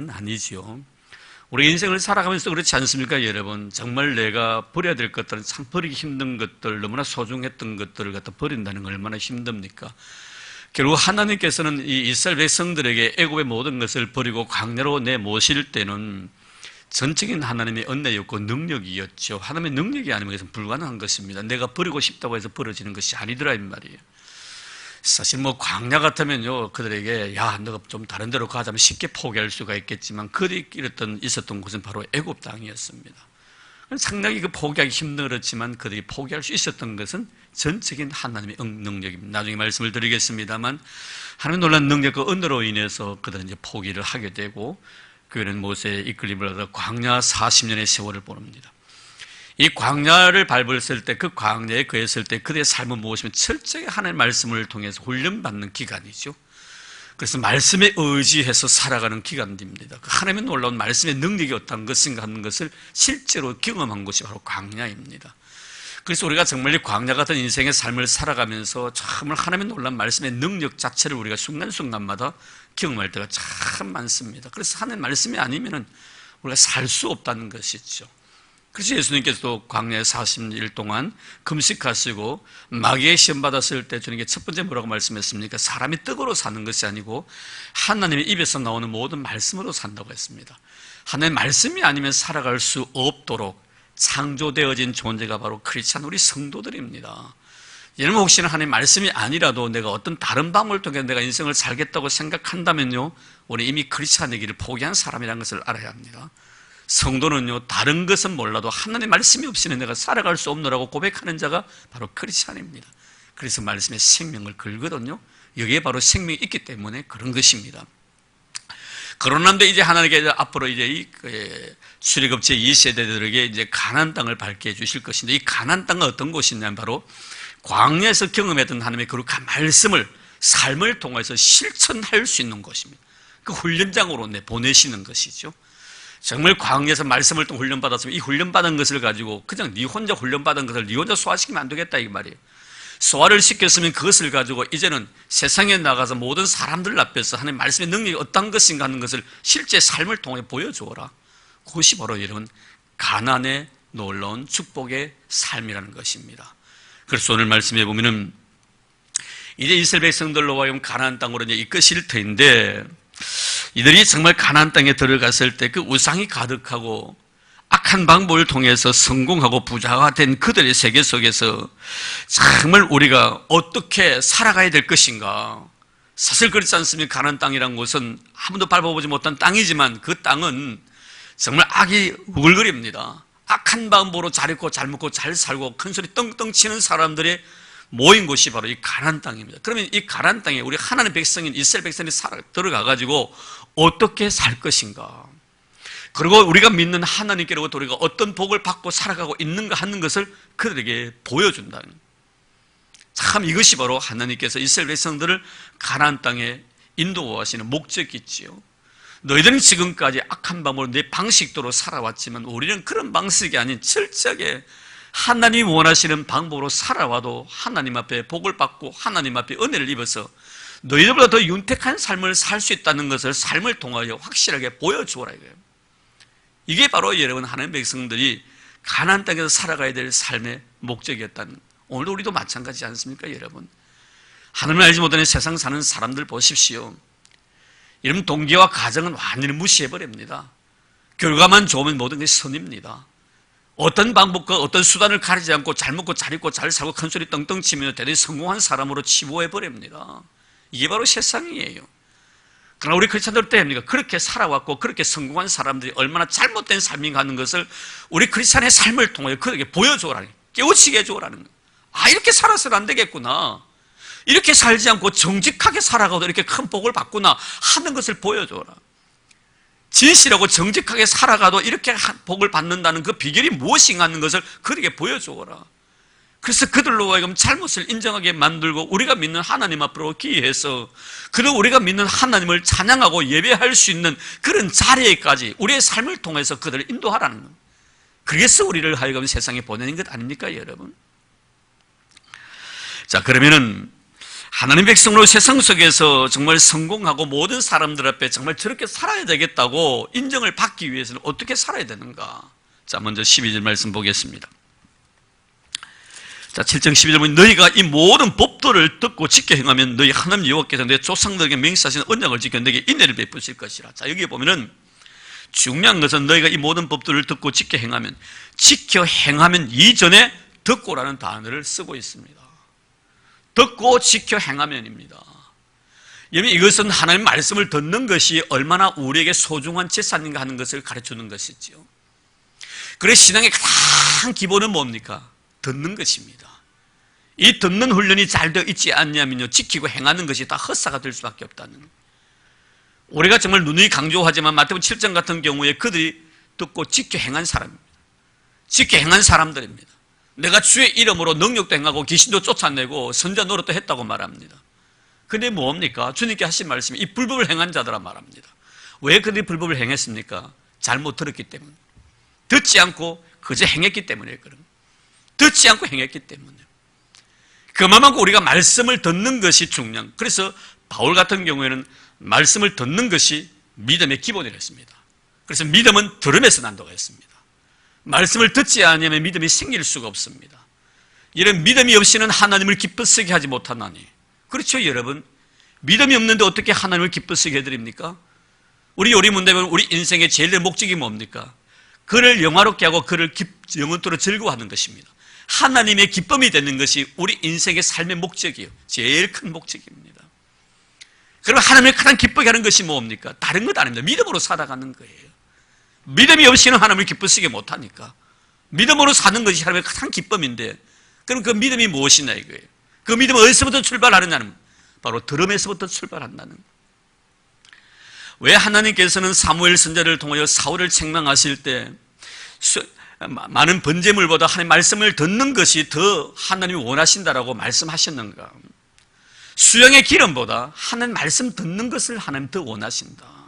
아니지요. 우리 인생을 살아가면서 그렇지 않습니까, 여러분? 정말 내가 버려야 될 것들은 참 버리기 힘든 것들, 너무나 소중했던 것들을 갖다 버린다는 건 얼마나 힘듭니까? 결국 하나님께서는 이 이스라엘 백성들에게 애굽의 모든 것을 버리고 광야로 내모실 때는 전적인 하나님의 은혜였고 능력이었죠. 하나님의 능력이 아니면 그것은 불가능한 것입니다. 내가 버리고 싶다고 해서 버려지는 것이 아니더라 이 말이에요. 사실 광야 같으면요, 그들에게 야 너가 좀 다른 데로 가자면 쉽게 포기할 수가 있겠지만 그들이 있었던 곳은 바로 애굽 땅이었습니다. 상당히 포기하기 힘들었지만 그들이 포기할 수 있었던 것은 전적인 하나님의 능력입니다. 나중에 말씀을 드리겠습니다만 하나님의 놀라운 능력과 은혜로 인해서 그들은 이제 포기를 하게 되고 그들은 모세의 이끌림을 받아 광야 40년의 세월을 보냅니다. 이 광야를 밟았을 때, 그 광야에 거했을 때 그들의 삶은 무엇이면 철저히 하나님의 말씀을 통해서 훈련받는 기간이죠. 그래서 말씀에 의지해서 살아가는 기간입니다. 그 하나님의 놀라운 말씀의 능력이 어떤 것인가 하는 것을 실제로 경험한 것이 바로 광야입니다. 그래서 우리가 정말 이 광야 같은 인생의 삶을 살아가면서 정말 하나님의 놀라운 말씀의 능력 자체를 우리가 순간순간마다 경험할 때가 참 많습니다. 그래서 하나님의 말씀이 아니면은 우리가 살 수 없다는 것이죠. 그래서 예수님께서도 광야에 40일 동안 금식하시고 마귀의 시험 받았을 때 주님께 첫 번째 뭐라고 말씀했습니까? 사람이 떡으로 사는 것이 아니고 하나님의 입에서 나오는 모든 말씀으로 산다고 했습니다. 하나님의 말씀이 아니면 살아갈 수 없도록 창조되어진 존재가 바로 크리스찬 우리 성도들입니다. 여러분 혹시나 하나님의 말씀이 아니라도 내가 어떤 다른 방법을 통해 내가 인생을 살겠다고 생각한다면요, 우리 이미 크리스찬의 길을 포기한 사람이라는 것을 알아야 합니다. 성도는요, 다른 것은 몰라도 하나님의 말씀이 없이는 내가 살아갈 수 없노라고 고백하는 자가 바로 크리스찬입니다. 그래서 말씀의 생명을 걸거든요. 여기에 바로 생명이 있기 때문에 그런 것입니다. 그러는데 이제 하나님께서 앞으로 이제 이 출애굽제 2세대들에게 이제 가나안 땅을 밝게 해 주실 것인데, 이 가나안 땅은 어떤 곳이냐면 바로 광야에서 경험했던 하나님의 거룩한 말씀을 삶을 통해서 실천할 수 있는 곳입니다. 그 훈련장으로 보내시는 것이죠. 정말 광야에서 말씀을 또 훈련받았으면 이 훈련받은 것을 가지고 그냥 네 혼자 훈련받은 것을 네 혼자 소화시키면 안 되겠다 이 말이에요. 소화를 시켰으면 그것을 가지고 이제는 세상에 나가서 모든 사람들 앞에서 하나님의 말씀의 능력이 어떤 것인가 하는 것을 실제 삶을 통해 보여주어라. 그것이 바로 여러분 가나안의 놀라운 축복의 삶이라는 것입니다. 그래서 오늘 말씀해 보면은 이제 이스라엘 백성들로 하여금 가나안 땅으로 이제 이끄실 터인데, 이들이 정말 가나안 땅에 들어갔을 때 그 우상이 가득하고 악한 방법을 통해서 성공하고 부자가 된 그들의 세계 속에서 정말 우리가 어떻게 살아가야 될 것인가. 사실 그렇지 않습니까? 가나안 땅이란 곳은 아무도 밟아보지 못한 땅이지만 그 땅은 정말 악이 우글거립니다. 악한 방법으로 잘 입고 잘 먹고 잘 살고 큰소리 떵떵 치는 사람들의 모인 곳이 바로 이 가나안 땅입니다. 그러면 이 가나안 땅에 우리 하나님의 백성인 이스라엘 백성이 들어가가지고 어떻게 살 것인가, 그리고 우리가 믿는 하나님께로부터 우리가 어떤 복을 받고 살아가고 있는가 하는 것을 그들에게 보여준다는, 참 이것이 바로 하나님께서 이스라엘 백성들을 가나안 땅에 인도하시는 목적이지요. 너희들은 지금까지 악한 방법으로 내 방식대로 살아왔지만 우리는 그런 방식이 아닌 철저하게 하나님이 원하시는 방법으로 살아와도 하나님 앞에 복을 받고 하나님 앞에 은혜를 입어서 너희들보다 더 윤택한 삶을 살 수 있다는 것을 삶을 통하여 확실하게 보여주어라 이거예요. 이게 바로 여러분 하나님의 백성들이 가나안 땅에서 살아가야 될 삶의 목적이었다는, 오늘도 우리도 마찬가지지 않습니까 여러분? 하나님을 알지 못하는 세상 사는 사람들 보십시오. 여러분 동기와 가정은 완전히 무시해버립니다. 결과만 좋으면 모든 것이 선입니다. 어떤 방법과 어떤 수단을 가리지 않고 잘 먹고 잘 입고 잘 살고 큰소리 떵떵 치며 대단히 성공한 사람으로 치부해버립니다. 이게 바로 세상이에요. 그러나 우리 크리스찬들 때입니까? 그렇게 살아왔고 그렇게 성공한 사람들이 얼마나 잘못된 삶인가 하는 것을 우리 크리스찬의 삶을 통해 그에게 보여주라는, 깨우치게 해주라는 거예요. 아, 이렇게 살아서는 안 되겠구나, 이렇게 살지 않고 정직하게 살아가도 이렇게 큰 복을 받구나 하는 것을 보여줘라. 진실하고 정직하게 살아가도 이렇게 복을 받는다는 그 비결이 무엇인가 하는 것을 그들에게 보여주어라. 그래서 그들로 하여금 잘못을 인정하게 만들고 우리가 믿는 하나님 앞으로 기회해서 그리고 우리가 믿는 하나님을 찬양하고 예배할 수 있는 그런 자리에까지 우리의 삶을 통해서 그들을 인도하라는 겁니다. 그래서 우리를 하여금 세상에 보내는 것 아닙니까 여러분? 자, 그러면은 하나님 백성으로 세상 속에서 정말 성공하고 모든 사람들 앞에 정말 저렇게 살아야 되겠다고 인정을 받기 위해서는 어떻게 살아야 되는가? 자, 먼저 12절 말씀 보겠습니다. 자, 7장 12절 보면 너희가 이 모든 법도를 듣고 지켜 행하면 너희 하나님 여호와께서 내 조상들에게 맹세하신 언약을 지켜 내게 인내를 베푸실 것이라. 자, 여기 보면은 중요한 것은 너희가 이 모든 법도를 듣고 지켜 행하면 이전에 듣고라는 단어를 쓰고 있습니다. 듣고 지켜 행하면입니다. 여러분, 이것은 하나님의 말씀을 듣는 것이 얼마나 우리에게 소중한 재산인가 하는 것을 가르쳐주는 것이지요. 그래서 신앙의 가장 기본은 뭡니까? 듣는 것입니다. 이 듣는 훈련이 잘 되어 있지 않냐면요, 지키고 행하는 것이 다 헛사가 될 수밖에 없다는. 우리가 정말 누누이 강조하지만 마태복음 7장 같은 경우에 그들이 듣고 지켜 행한 사람입니다. 지켜 행한 사람들입니다. 내가 주의 이름으로 능력도 행하고 귀신도 쫓아내고 선자 노릇도 했다고 말합니다. 근데 뭡니까? 주님께 하신 말씀이 이 불법을 행한 자들아 말합니다. 왜 그들이 불법을 행했습니까? 잘못 들었기 때문에. 듣지 않고 그저 행했기 때문에 그런. 듣지 않고 행했기 때문에. 그만큼 우리가 말씀을 듣는 것이 중요한. 그래서 바울 같은 경우에는 말씀을 듣는 것이 믿음의 기본이라 했습니다. 그래서 믿음은 들음에서 난다고 했습니다. 말씀을 듣지 않으면 믿음이 생길 수가 없습니다. 이런 믿음이 없이는 하나님을 기쁘시게 하지 못하나니. 그렇죠, 여러분? 믿음이 없는데 어떻게 하나님을 기쁘시게 해드립니까? 우리 요리문대면 우리 인생의 제일 목적이 뭡니까? 그를 영화롭게 하고 그를 영원토록 즐거워하는 것입니다. 하나님의 기쁨이 되는 것이 우리 인생의 삶의 목적이에요. 제일 큰 목적입니다. 그럼 하나님을 가장 기쁘게 하는 것이 뭡니까? 다른 것 아닙니다. 믿음으로 살아가는 거예요. 믿음이 없이는 하나님을 기쁘시게 못하니까. 믿음으로 사는 것이 하나님의 가장 기쁨인데, 그럼 그 믿음이 무엇이냐 이거예요. 그 믿음은 어디서부터 출발하느냐는 바로 들음에서부터 출발한다는 거예요. 왜 하나님께서는 사무엘 선지자를 통하여 사울을 책망하실 때 많은 번제물보다 하나님의 말씀을 듣는 것이 더 하나님이 원하신다라고 말씀하셨는가? 수양의 기름보다 하나님 말씀 듣는 것을 하나님 더 원하신다.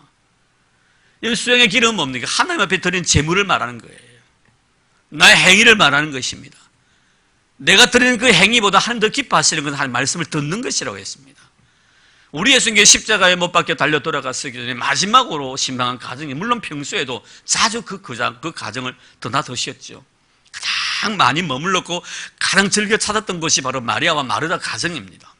이 수양의 기름은 뭡니까? 하나님 앞에 드린 제물을 말하는 거예요. 나의 행위를 말하는 것입니다. 내가 드리는 그 행위보다 하나님 더 기뻐하시는 건 하나님 말씀을 듣는 것이라고 했습니다. 우리 예수님께 십자가에 못 박혀 달려 돌아갔기 전에 마지막으로 신방한 가정이, 물론 평소에도 자주 그 가정을 드나드셨죠. 가장 많이 머물렀고 가장 즐겨 찾았던 곳이 바로 마리아와 마르다 가정입니다.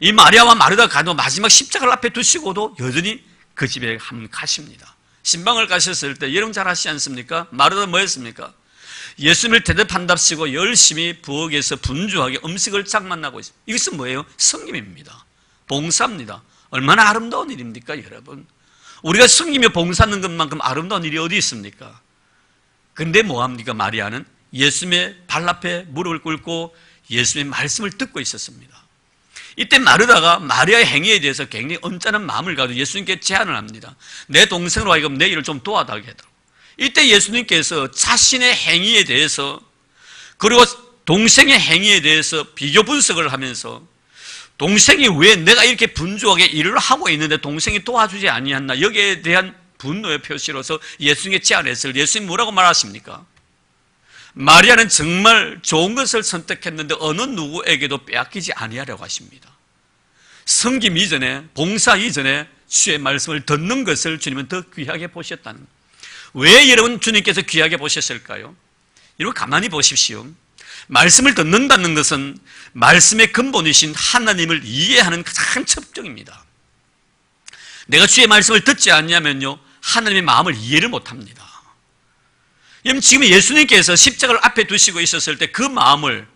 이 마리아와 마르다 가정 마지막 십자가를 앞에 두시고도 여전히 그 집에 한번 가십니다. 신방을 가셨을 때 여러분 잘 아시지 않습니까? 마르다 뭐였습니까? 예수님을 대접한답시고 열심히 부엌에서 분주하게 음식을 장만하고 있습니다. 이것은 뭐예요? 성김입니다. 봉사입니다. 얼마나 아름다운 일입니까, 여러분? 우리가 성김에 봉사하는 것만큼 아름다운 일이 어디 있습니까? 근데 뭐합니까? 마리아는 예수님의 발 앞에 무릎을 꿇고 예수님의 말씀을 듣고 있었습니다. 이때 마르다가 마리아의 행위에 대해서 굉장히 언짢은 마음을 가지고 예수님께 제안을 합니다. 내 동생으로 하여금 내 일을 좀 도와달라고 하더라고요. 이때 예수님께서 자신의 행위에 대해서, 그리고 동생의 행위에 대해서 비교 분석을 하면서 동생이 왜 내가 이렇게 분주하게 일을 하고 있는데 동생이 도와주지 아니했나, 여기에 대한 분노의 표시로서 예수님께 제안했을 때 예수님 뭐라고 말하십니까? 마리아는 정말 좋은 것을 선택했는데 어느 누구에게도 빼앗기지 아니하려고 하십니다. 섬김 이전에, 봉사 이전에 주의 말씀을 듣는 것을 주님은 더 귀하게 보셨다는 거예요. 왜 여러분 주님께서 귀하게 보셨을까요? 여러분 가만히 보십시오. 말씀을 듣는다는 것은 말씀의 근본이신 하나님을 이해하는 가장 첩정입니다. 내가 주의 말씀을 듣지 않냐면요, 하나님의 마음을 이해를 못합니다. 여러분 지금 예수님께서 십자가를 앞에 두시고 있었을 때 그 마음을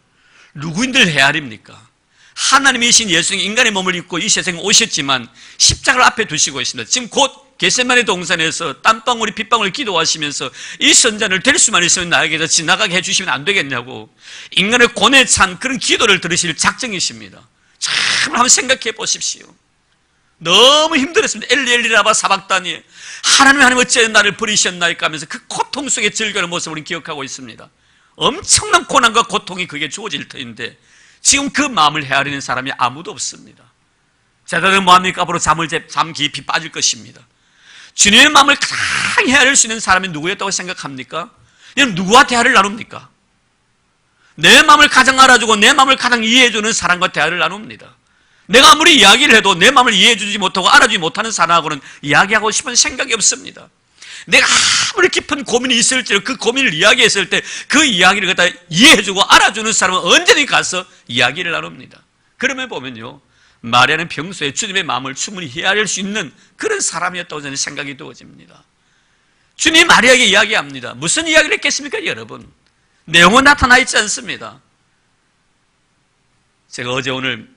누구인들 헤아립니까? 하나님이신 예수님 인간의 몸을 입고 이 세상에 오셨지만 십자가를 앞에 두시고 있습니다. 지금 곧 겟세마네 동산에서 땀방울이 빗방울 기도하시면서 이 선자를 될 수만 있으면 나에게서 지나가게 해주시면 안 되겠냐고 인간의 고뇌에 찬 그런 기도를 들으실 작정이십니다. 참 한번 생각해 보십시오. 너무 힘들었습니다. 엘리 엘리 라마 사박다니, 하나님 어찌 나를 버리셨나이까 하면서 그 고통 속에 즐거운 모습을 우리는 기억하고 있습니다. 엄청난 고난과 고통이 그게 주어질 터인데 지금 그 마음을 헤아리는 사람이 아무도 없습니다. 제자들은 뭐합니까? 앞으로 잠 깊이 빠질 것입니다. 주님의 마음을 가장 헤아릴 수 있는 사람이 누구였다고 생각합니까? 여러분 누구와 대화를 나눕니까? 내 마음을 가장 알아주고 내 마음을 가장 이해해주는 사람과 대화를 나눕니다. 내가 아무리 이야기를 해도 내 마음을 이해해 주지 못하고 알아주지 못하는 사람하고는 이야기하고 싶은 생각이 없습니다. 내가 아무리 깊은 고민이 있을지라도 그 고민을 이야기했을 때 그 이야기를 갖다 이해해주고 알아주는 사람은 언제든지 가서 이야기를 나눕니다. 그러면 보면요, 마리아는 평소에 주님의 마음을 충분히 헤아릴 수 있는 그런 사람이었다고 저는 생각이 되어집니다. 주님이 마리아에게 이야기합니다. 무슨 이야기를 했겠습니까, 여러분? 내용은 나타나 있지 않습니다. 제가 어제 오늘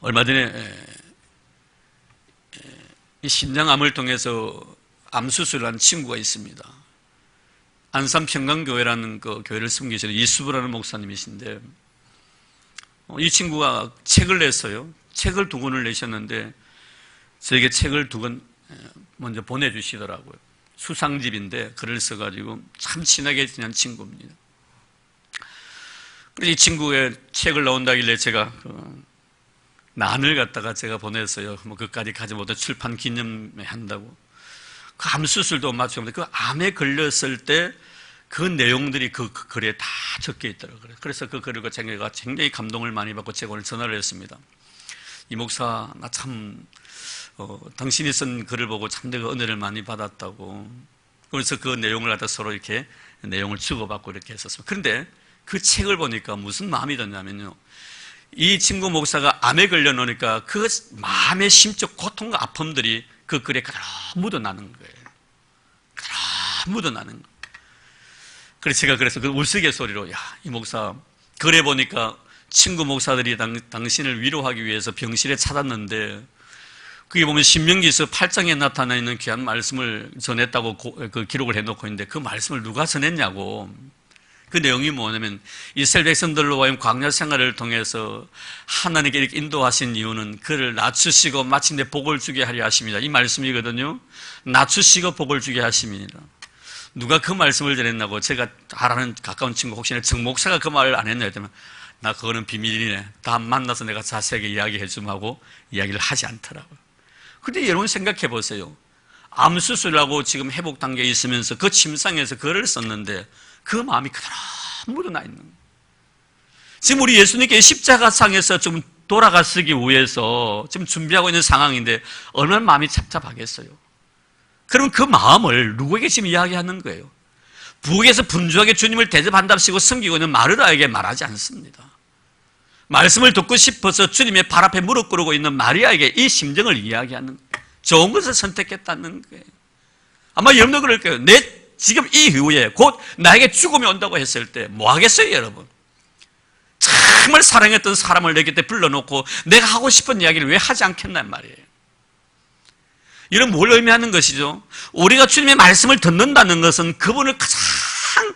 얼마 전에 이 심장암을 통해서 암수술을 한 친구가 있습니다. 안산 평강교회라는 그 교회를 섬기시는 이수부라는 목사님이신데, 이 친구가 책을 냈어요. 책을 2권을 내셨는데 저에게 책을 2권 먼저 보내주시더라고요. 수상집인데 글을 써가지고 참 친하게 지낸 친구입니다. 그래서 이 친구의 책을 나온다길래 제가 난을 갖다가 제가 보냈어요. 뭐 그까지 가지 못해 출판 기념회 한다고. 그 암 수술도 마찬가지로 그 암에 걸렸을 때 그 내용들이 그 글에 다 적혀 있더라고요. 그래서 그 글을 제가 굉장히 감동을 많이 받고 제가 오늘 전화를 했습니다. 이 목사, 나 참 당신이 쓴 글을 보고 참 내가 은혜를 많이 받았다고. 그래서 그 내용을 갖다 서로 이렇게 내용을 주고받고 이렇게 했었어요. 그런데 그 책을 보니까 무슨 마음이 드냐면요, 이 친구 목사가 암에 걸려 놓으니까 그 마음의 심적 고통과 아픔들이 그 글에 그대로 묻어나는 거예요. 그대로 묻어나는 거예요. 그래서 제가 그 우스갯소리로, 야, 이 목사, 글에 보니까 친구 목사들이 당신을 위로하기 위해서 병실에 찾았는데, 그게 보면 신명기서 8장에 나타나 있는 귀한 말씀을 전했다고 그 기록을 해놓고 있는데, 그 말씀을 누가 전했냐고. 그 내용이 뭐냐면, 이스라엘 백성들로와의 광야 생활을 통해서 하나님께 이렇게 인도하신 이유는 그를 낮추시고 마침내 복을 주게 하려 하십니다. 이 말씀이거든요. 낮추시고 복을 주게 하십니다. 누가 그 말씀을 전했냐고. 제가 알아는 가까운 친구 혹시나 정 목사가 그 말을 안 했냐 했더니, 나 그거는 비밀이네, 다음 만나서 내가 자세하게 이야기해 좀 하고 이야기를 하지 않더라고요. 근데 여러분 생각해 보세요. 암 수술하고 지금 회복 단계에 있으면서 그 침상에서 글을 썼는데 그 마음이 그대로 묻어나 있는 거예요. 지금 우리 예수님께 십자가상에서 좀 돌아가시기 위해서 지금 준비하고 있는 상황인데 얼마나 마음이 착잡하겠어요. 그럼 그 마음을 누구에게 지금 이야기하는 거예요? 부엌에서 분주하게 주님을 대접한답시고 섬기고 있는 마르다에게 말하지 않습니다. 말씀을 듣고 싶어서 주님의 발 앞에 무릎 꿇고 있는 마리아에게 이 심정을 이야기하는 거예요. 좋은 것을 선택했다는 거예요. 아마 여러분도 그럴 거예요. 내 지금 이 이후에 곧 나에게 죽음이 온다고 했을 때 뭐 하겠어요, 여러분? 정말 사랑했던 사람을 내 곁에 불러놓고 내가 하고 싶은 이야기를 왜 하지 않겠냔 말이에요. 이런 뭘 의미하는 것이죠? 우리가 주님의 말씀을 듣는다는 것은 그분을 가장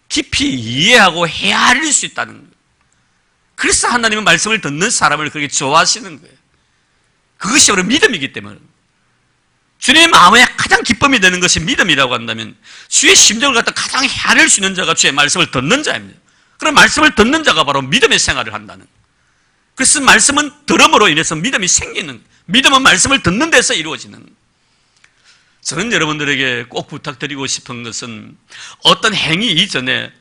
깊이 이해하고 헤아릴 수 있다는 거예요. 그래서 하나님은 말씀을 듣는 사람을 그렇게 좋아하시는 거예요. 그것이 바로 믿음이기 때문에. 주님의 마음에 가장 기쁨이 되는 것이 믿음이라고 한다면 주의 심정을 갖다 가장 헤아릴 수 있는 자가 주의 말씀을 듣는 자입니다. 그럼 말씀을 듣는 자가 바로 믿음의 생활을 한다는 거예요. 그래서 말씀은 들음으로 인해서 믿음이 생기는 거예요. 믿음은 말씀을 듣는 데서 이루어지는 거예요. 저는 여러분들에게 꼭 부탁드리고 싶은 것은 어떤 행위 이전에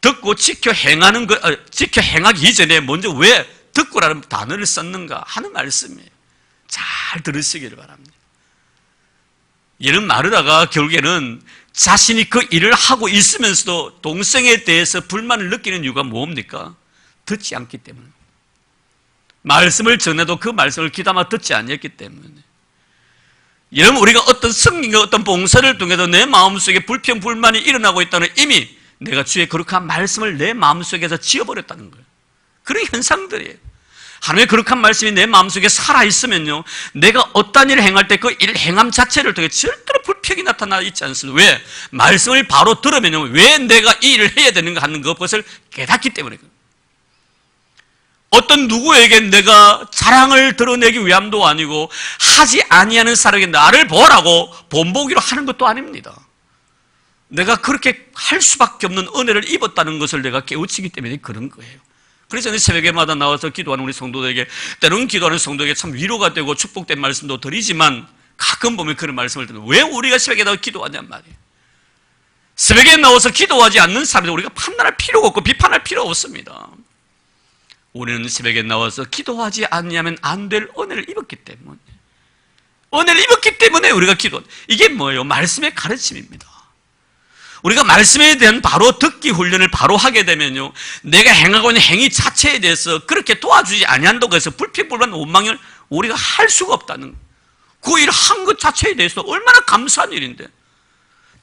듣고 지켜 행하기 이전에 먼저 왜 듣고라는 단어를 썼는가 하는 말씀이에요. 잘 들으시기를 바랍니다. 이런 마르다가 결국에는 자신이 그 일을 하고 있으면서도 동생에 대해서 불만을 느끼는 이유가 뭡니까? 듣지 않기 때문에. 말씀을 전해도 그 말씀을 귀담아 듣지 않았기 때문에. 여러분, 우리가 어떤 성경과 어떤 봉사를 통해서 내 마음속에 불평, 불만이 일어나고 있다는 이미 내가 주의 거룩한 말씀을 내 마음속에서 지워버렸다는 거예요. 그런 현상들이에요. 하나님의 거룩한 말씀이 내 마음속에 살아있으면요, 내가 어떤 일을 행할 때 그 일 행함 자체를 통해 절대로 불평이 나타나 있지 않습니다. 왜? 말씀을 바로 들으면요, 왜 내가 이 일을 해야 되는가 하는 것을 깨닫기 때문에. 어떤 누구에게 내가 자랑을 드러내기 위함도 아니고 하지 아니하는 사람에게 나를 보라고 본보기로 하는 것도 아닙니다. 내가 그렇게 할 수밖에 없는 은혜를 입었다는 것을 내가 깨우치기 때문에 그런 거예요. 그래서 저는 새벽에마다 나와서 기도하는 우리 성도들에게, 때로는 기도하는 성도에게 참 위로가 되고 축복된 말씀도 드리지만 가끔 보면 그런 말씀을 듣는, 왜 우리가 새벽에 나와 기도하냔 말이에요. 새벽에 나와서 기도하지 않는 사람들 우리가 판단할 필요가 없고 비판할 필요 없습니다. 우리는 새벽에 나와서 기도하지 않냐면 안 될 은혜를 입었기 때문에, 은혜를 입었기 때문에 우리가 이게 뭐예요? 말씀의 가르침입니다. 우리가 말씀에 대한 바로 듣기 훈련을 바로 하게 되면요, 내가 행하고 있는 행위 자체에 대해서 그렇게 도와주지 아니한다고 해서 불평불만 원망을 우리가 할 수가 없다는, 그 일 한 것 자체에 대해서 얼마나 감사한 일인데,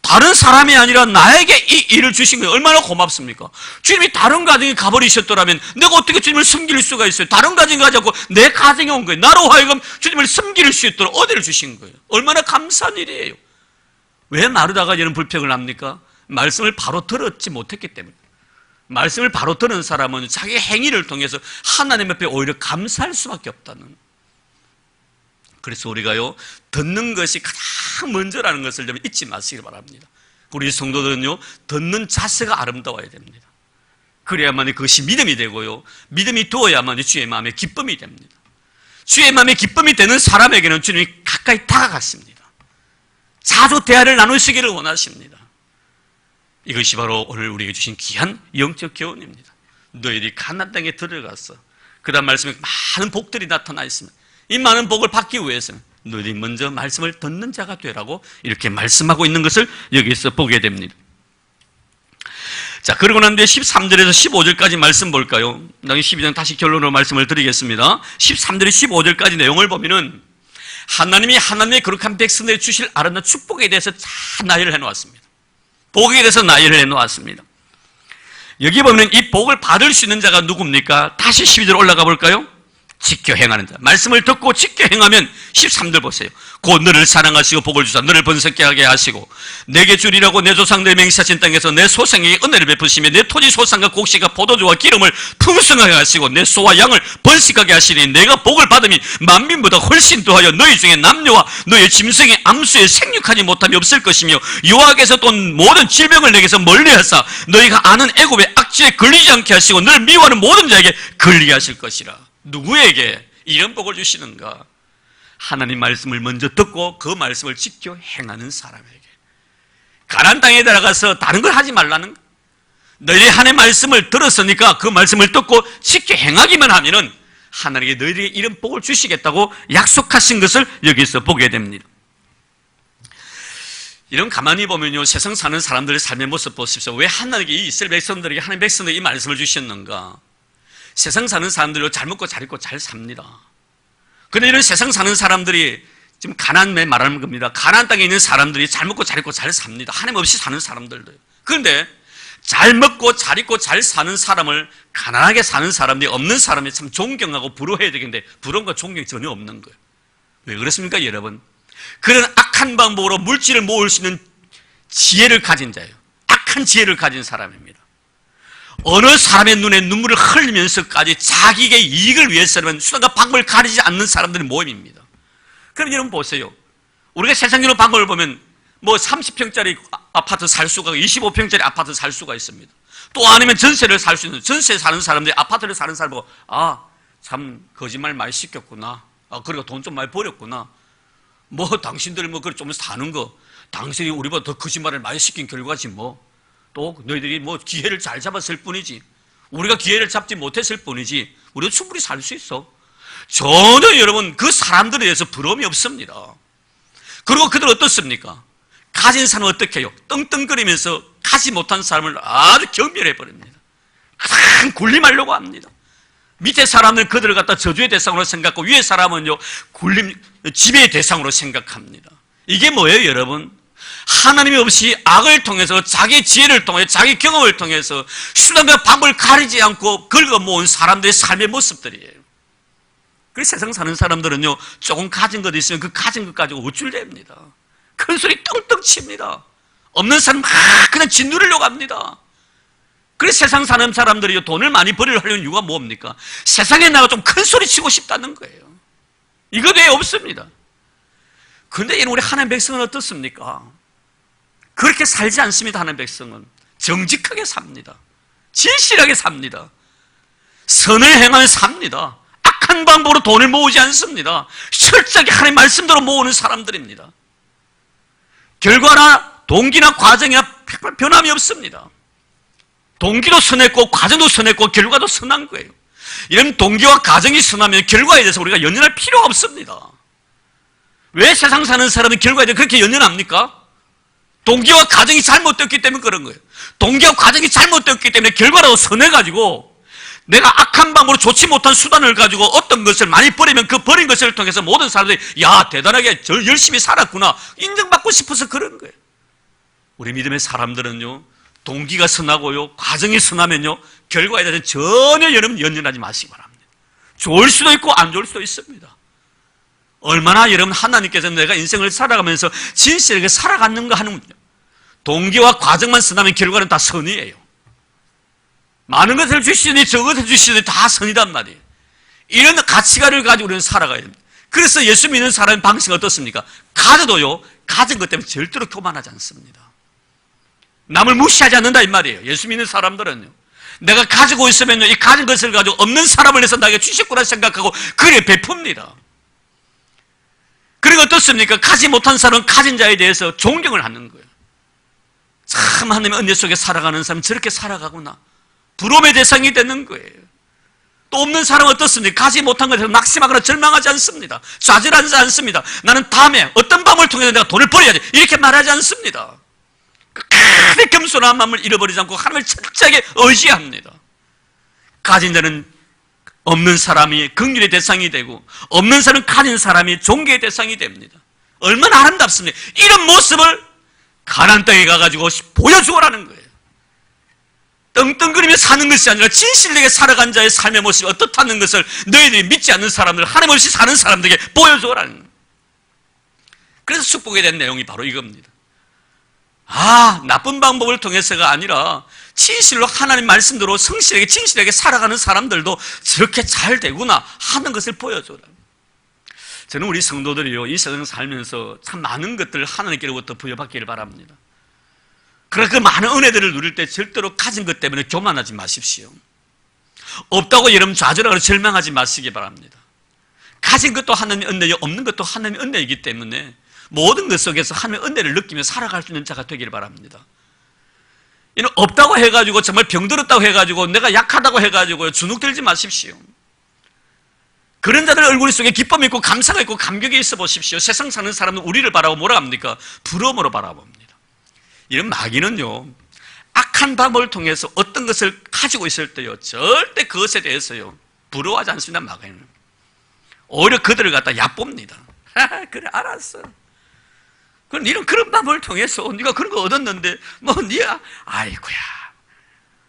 다른 사람이 아니라 나에게 이 일을 주신 거예요. 얼마나 고맙습니까? 주님이 다른 가정에 가버리셨더라면 내가 어떻게 주님을 섬길 수가 있어요? 다른 가정에 가지 않고 내 가정에 온 거예요. 나로 하여금 주님을 섬길 수 있도록 어디를 주신 거예요. 얼마나 감사한 일이에요. 왜 마르다가 이런 불평을 합니까? 말씀을 바로 들었지 못했기 때문에. 말씀을 바로 들은 사람은 자기 행위를 통해서 하나님 앞에 오히려 감사할 수밖에 없다는. 그래서 우리가요, 듣는 것이 가장 먼저라는 것을 좀 잊지 마시기 바랍니다. 우리 성도들은요, 듣는 자세가 아름다워야 됩니다. 그래야만 그것이 믿음이 되고요, 믿음이 되어야만 주의 마음에 기쁨이 됩니다. 주의 마음에 기쁨이 되는 사람에게는 주님이 가까이 다가가십니다. 자주 대화를 나누시기를 원하십니다. 이것이 바로 오늘 우리에게 주신 귀한 영적 교훈입니다. 너희들이 가나안 땅에 들어가서, 그 다음 말씀에 많은 복들이 나타나 있습니다. 이 많은 복을 받기 위해서는 너희들이 먼저 말씀을 듣는 자가 되라고 이렇게 말씀하고 있는 것을 여기서 보게 됩니다. 자, 그러고 난 뒤에 13절에서 15절까지 말씀 볼까요? 나중에 12장 다시 결론으로 말씀을 드리겠습니다. 13절에 15절까지 내용을 보면은 하나님이 하나님의 거룩한 백성들에 주실 아름다운 축복에 대해서 잘 나열을 해놓았습니다. 복에 대해서 나열을 해놓았습니다. 여기 보면 이 복을 받을 수 있는 자가 누굽니까? 다시 12절 올라가 볼까요? 지켜 행하는 자. 말씀을 듣고 지켜 행하면 13절 보세요. 곧 너를 사랑하시고 복을 주사 너를 번성케 하게 하시고 내게 주리라고 내 조상들의 맹세하신 땅에서 내 소생에게 은혜를 베푸시며 내 토지 소산과 곡식과 포도주와 기름을 풍성하게 하시고 내 소와 양을 번식하게 하시니 내가 복을 받으니 만민보다 훨씬 더하여 너희 중에 남녀와 너희 짐승의 암수에 생육하지 못함이 없을 것이며 여호와께서 또 모든 질병을 내게서 멀리하사 너희가 아는 애굽의 악취에 걸리지 않게 하시고 너를 미워하는 모든 자에게 걸리게 하실 것이라. 누구에게 이런 복을 주시는가? 하나님 말씀을 먼저 듣고 그 말씀을 지켜 행하는 사람에게. 가나안 땅에 들어가서 다른 걸 하지 말라는 거예요. 너희들이 하나님의 말씀을 들었으니까 그 말씀을 듣고 지켜 행하기만 하면은 하나님께 너희들에게 이런 복을 주시겠다고 약속하신 것을 여기서 보게 됩니다. 이런 가만히 보면요, 세상 사는 사람들의 삶의 모습 보십시오. 왜 하나님께 이 이스라엘 백성들에게 하나님 백성들에게 이 말씀을 주셨는가? 세상 사는 사람들은 잘 먹고 잘 입고 잘 삽니다. 그런데 이런 세상 사는 사람들이 지금 가나안에 말하는 겁니다. 가나안 땅에 있는 사람들이 잘 먹고 잘 입고 잘 삽니다. 하나님 없이 사는 사람들도. 그런데 잘 먹고 잘 입고 잘 사는 사람을 가난하게 사는 사람들이 없는 사람이 참 존경하고 부러워해야 되겠는데 부러움과 존경이 전혀 없는 거예요. 왜 그렇습니까, 여러분? 그런 악한 방법으로 물질을 모을 수 있는 지혜를 가진 자예요. 악한 지혜를 가진 사람입니다. 어느 사람의 눈에 눈물을 흘리면서까지 자기의 이익을 위해서는 수단과 방법을 가리지 않는 사람들의 모임입니다. 그럼 여러분 보세요. 우리가 세상적으로 방법을 보면 뭐 30평짜리 아파트 살 수가, 25평짜리 아파트 살 수가 있습니다. 또 아니면 전세를 살 수 있는, 전세 사는 사람들이 아파트를 사는 사람 보고 참 거짓말 많이 시켰구나. 그리고 돈 좀 많이 버렸구나. 뭐 당신들이 뭐 그걸 좀 사는 거, 당신이 우리보다 더 거짓말을 많이 시킨 결과지 뭐. 또 너희들이 뭐 기회를 잘 잡았을 뿐이지, 우리가 기회를 잡지 못했을 뿐이지 우리도 충분히 살 수 있어. 전혀 여러분 그 사람들에 대해서 부러움이 없습니다. 그리고 그들 어떻습니까? 가진 사람은 어떻게 해요? 떵떵거리면서 가지 못한 사람을 아주 경멸해 버립니다. 그냥 군림하려고 합니다. 밑에 사람은 그들을 갖다 저주의 대상으로 생각하고 위에 사람은요 지배의 대상으로 생각합니다. 이게 뭐예요, 여러분? 하나님이 없이 악을 통해서 자기 지혜를 통해 자기 경험을 통해서 수단과 방법을 가리지 않고 긁어 모은 사람들의 삶의 모습들이에요. 그래서 세상 사는 사람들은요 조금 가진 것 있으면 그 가진 것 가지고 우쭐댑니다. 큰 소리 떵떵 칩니다. 없는 사람 막 그냥 짓누르려고 합니다. 그래서 세상 사는 사람들이 돈을 많이 벌이려 하려는 이유가 뭡니까? 세상에 나가 좀 큰 소리 치고 싶다는 거예요. 이것 외에 없습니다. 그런데 우리 하나님 백성은 어떻습니까? 그렇게 살지 않습니다. 하나님 백성은 정직하게 삽니다. 진실하게 삽니다. 선을 행하며 삽니다. 악한 방법으로 돈을 모으지 않습니다. 철저하게 하나님 말씀대로 모으는 사람들입니다. 결과나 동기나 과정이나 변함이 없습니다. 동기도 선했고 과정도 선했고 결과도 선한 거예요. 이런 동기와 가정이 선하면 결과에 대해서 우리가 연연할 필요가 없습니다. 왜 세상 사는 사람은 결과에 대해 그렇게 연연합니까? 동기와 가정이 잘못되었기 때문에 그런 거예요. 동기와 가정이 잘못되었기 때문에 결과라도 선해가지고 내가 악한 방법으로 좋지 못한 수단을 가지고 어떤 것을 많이 버리면 그 버린 것을 통해서 모든 사람들이 야 대단하게 열심히 살았구나 인정받고 싶어서 그런 거예요. 우리 믿음의 사람들은요 동기가 선하고요 가정이 선하면요 결과에 대해서 전혀 여러분 연연하지 마시기 바랍니다. 좋을 수도 있고 안 좋을 수도 있습니다. 얼마나 여러분 하나님께서 내가 인생을 살아가면서 진실하게 살아갔는가 하는 동기와 과정만 선하면 결과는 다 선이에요. 많은 것을 주시니 적것을 주시니 다 선이단 말이에요. 이런 가치관을 가지고 우리는 살아가야 됩니다. 그래서 예수 믿는 사람의 방식은 어떻습니까? 가져도요 가진 것 때문에 절대로 교만하지 않습니다. 남을 무시하지 않는다 이 말이에요. 예수 믿는 사람들은요 내가 가지고 있으면요 이 가진 것을 가지고 없는 사람을 위해서 나에게 주셨구나 생각하고 그래 베풉니다. 그리고 어떻습니까? 가지 못한 사람은 가진 자에 대해서 존경을 하는 거예요. 참 하나님의 은혜 속에 살아가는 사람은 저렇게 살아가구나. 부러움의 대상이 되는 거예요. 또 없는 사람은 어떻습니까? 가지 못한 것에 낙심하거나 절망하지 않습니다. 좌절하지 않습니다. 나는 다음에 어떤 방법을 통해서 내가 돈을 벌어야지 이렇게 말하지 않습니다. 끝까지 겸손한 마음을 잃어버리지 않고 하나님을 철저하게 의지합니다. 가진 자는 없는 사람이 긍휼의 대상이 되고 없는 사람은 가진 사람이 존귀의 대상이 됩니다. 얼마나 아름답습니까? 이런 모습을 가나안 땅에 가가지고 보여주라는 거예요. 떵떵거리며 사는 것이 아니라 진실되게 살아간 자의 삶의 모습이 어떻다는 것을 너희들이 믿지 않는 사람들, 하나님 없이 사는 사람들에게 보여주라는 거예요. 그래서 축복에 대한 내용이 바로 이겁니다. 나쁜 방법을 통해서가 아니라 진실로 하나님 말씀대로 성실하게 진실하게 살아가는 사람들도 저렇게 잘 되구나 하는 것을 보여줘라. 저는 우리 성도들이요 이 세상 살면서 참 많은 것들을 하나님께로부터 부여받기를 바랍니다. 그러나 그 많은 은혜들을 누릴 때 절대로 가진 것 때문에 교만하지 마십시오. 없다고 여러분 좌절하거나 절망하지 마시기 바랍니다. 가진 것도 하나님의 은혜요 없는 것도 하나님의 은혜이기 때문에 모든 것 속에서 하나님의 은혜를 느끼며 살아갈 수 있는 자가 되기를 바랍니다. 이는 없다고 해가지고 정말 병들었다고 해가지고 내가 약하다고 해가지고 주눅들지 마십시오. 그런 자들 얼굴 속에 기쁨이 있고 감사가 있고 감격이 있어 보십시오. 세상 사는 사람은 우리를 바라보고 뭐라 합니까? 부러움으로 바라봅니다. 이런 마귀는요 악한 방법을 통해서 어떤 것을 가지고 있을 때요 절대 그것에 대해서요 부러워하지 않습니다. 마귀는 오히려 그들을 갖다 얕봅니다. 그래 알았어. 그럼 너는 그런 방법을 통해서 네가 그런 거 얻었는데 뭐 네가 아이고야